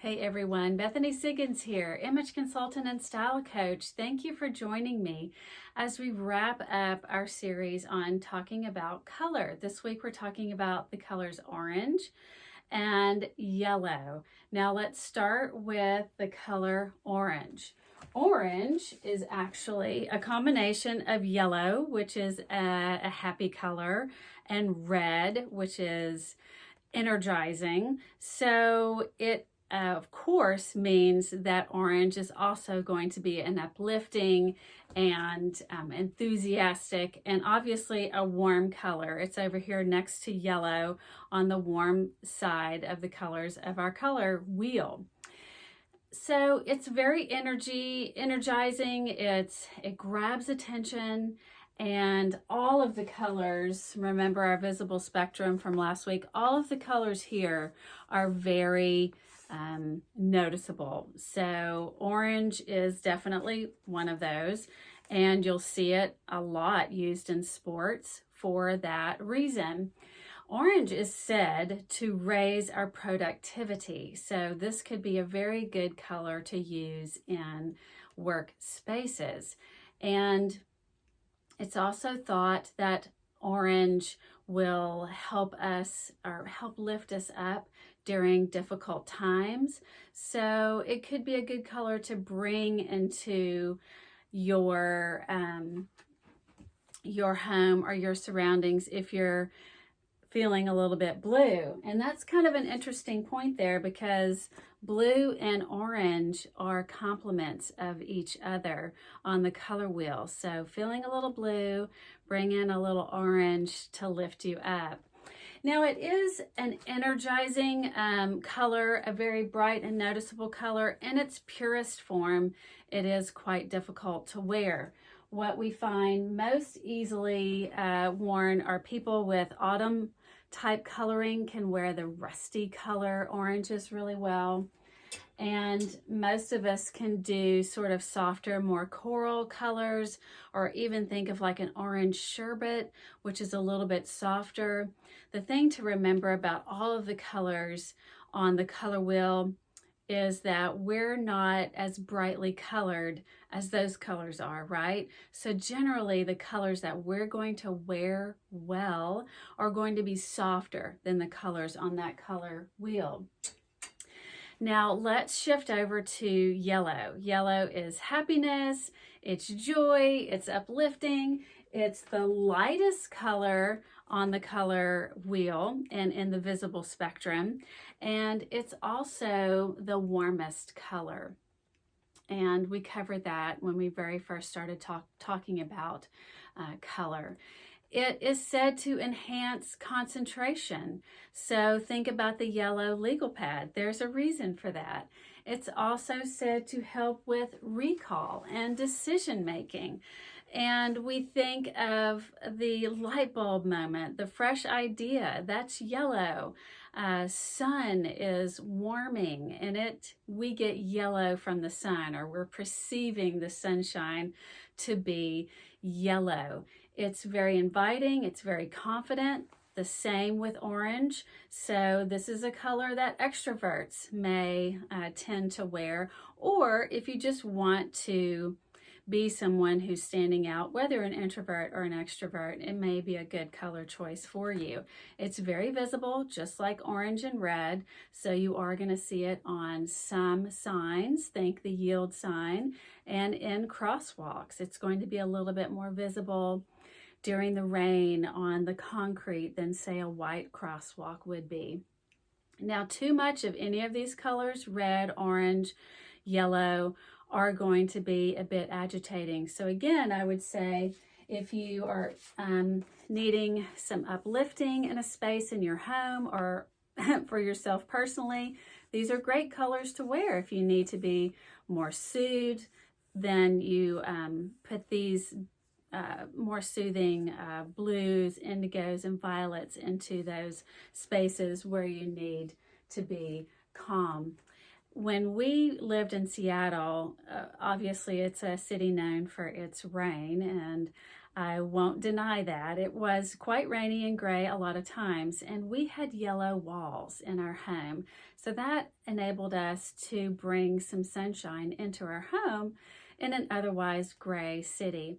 Hey everyone, Bethany Siggins here, image consultant and style coach. Thank you for joining me as we wrap up our series on talking about color. This week we're talking about the colors orange and yellow. Now let's start with the color orange. Orange is actually a combination of yellow, which is a happy color, and red, which is energizing. So it of course means that orange is also going to be an uplifting and enthusiastic and obviously a warm color. It's over here next to yellow on the warm side of the colors of our color wheel. So it's very energizing. It grabs attention, and all of the colors, remember our visible spectrum from last week, all of the colors here are very noticeable. So orange is definitely one of those, and you'll see it a lot used in sports for that reason. Orange is said to raise our productivity, so this could be a very good color to use in work spaces. And it's also thought that orange will help us or help lift us up during difficult times. So it could be a good color to bring into your home or your surroundings if you're feeling a little bit blue. And that's kind of an interesting point there, because blue and orange are complements of each other on the color wheel. So feeling a little blue, bring in a little orange to lift you up. Now it is an energizing color, a very bright and noticeable color. In its purest form, it is quite difficult to wear. What we find most easily worn are people with autumn type coloring can wear the rusty color oranges really well. And most of us can do sort of softer, more coral colors, or even think of like an orange sherbet, which is a little bit softer. The thing to remember about all of the colors on the color wheel is that we're not as brightly colored as those colors are, right? So generally the colors that we're going to wear well are going to be softer than the colors on that color wheel. Now let's shift over to yellow. Yellow is happiness, it's joy, it's uplifting. It's the lightest color on the color wheel and in the visible spectrum. And it's also the warmest color. And we covered that when we very first started talking about color. It is said to enhance concentration. So think about the yellow legal pad. There's a reason for that. It's also said to help with recall and decision making. And we think of the light bulb moment, the fresh idea, that's yellow. Sun is warming, and we get yellow from the sun, or we're perceiving the sunshine to be yellow. It's very inviting, it's very confident. The same with orange. So this is a color that extroverts may tend to wear, or if you just want to be someone who's standing out, whether an introvert or an extrovert, it may be a good color choice for you. It's very visible, just like orange and red, so you are going to see it on some signs, think the yield sign, and in crosswalks. It's going to be a little bit more visible during the rain on the concrete than, say, a white crosswalk would be. Now, too much of any of these colors, red, orange, yellow, are going to be a bit agitating. So again, I would say if you are needing some uplifting in a space in your home or for yourself personally, these are great colors to wear. If you need to be more soothed, then you put these more soothing blues, indigos, and violets into those spaces where you need to be calm. When we lived in Seattle, obviously it's a city known for its rain, and I won't deny that. It was quite rainy and gray a lot of times, and we had yellow walls in our home. So that enabled us to bring some sunshine into our home in an otherwise gray city.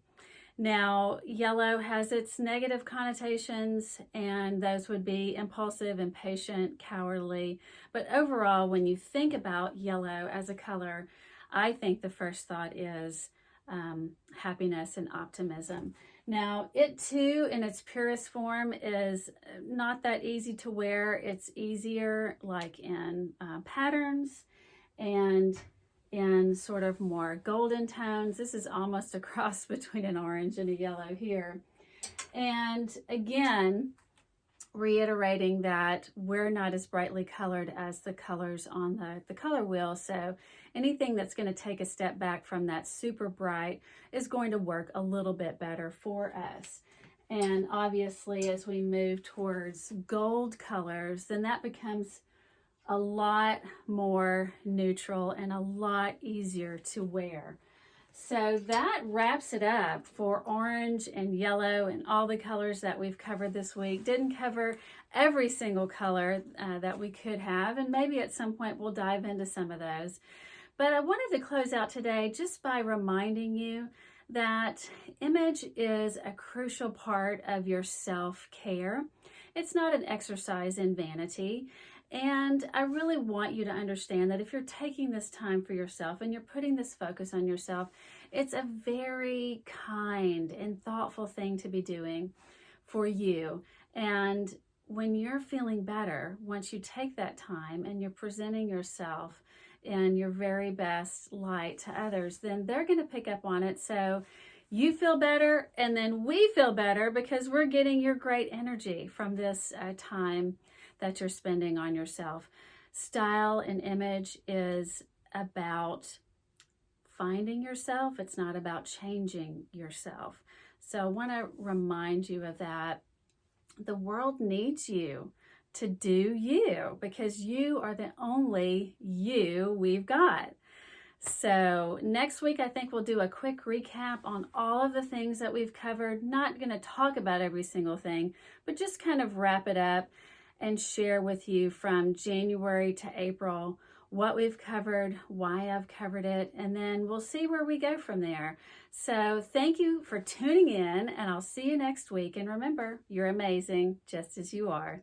Now, yellow has its negative connotations, and those would be impulsive, impatient, cowardly. But overall, when you think about yellow as a color, I think the first thought is happiness and optimism. Now, it too, in its purest form, is not that easy to wear. It's easier like in patterns and in sort of more golden tones. This is almost a cross between an orange and a yellow here. And again, reiterating that we're not as brightly colored as the colors on the color wheel. So anything that's going to take a step back from that super bright is going to work a little bit better for us. And obviously, as we move towards gold colors, then that becomes a lot more neutral and a lot easier to wear. So that wraps it up for orange and yellow and all the colors that we've covered this week. Didn't cover every single color that we could have, and maybe at some point we'll dive into some of those. But I wanted to close out today just by reminding you that image is a crucial part of your self-care. It's not an exercise in vanity. And I really want you to understand that if you're taking this time for yourself and you're putting this focus on yourself, it's a very kind and thoughtful thing to be doing for you. And when you're feeling better, once you take that time and you're presenting yourself in your very best light to others, then they're going to pick up on it. So you feel better, and then we feel better because we're getting your great energy from this time that you're spending on yourself. Style and image is about finding yourself. It's not about changing yourself. So I want to remind you of that. The world needs you to do you because you are the only you we've got. So next week, I think we'll do a quick recap on all of the things that we've covered. Not going to talk about every single thing, but just kind of wrap it up and share with you from January to April what we've covered, why I've covered it, and then we'll see where we go from there. So thank you for tuning in, and I'll see you next week. And remember, you're amazing just as you are.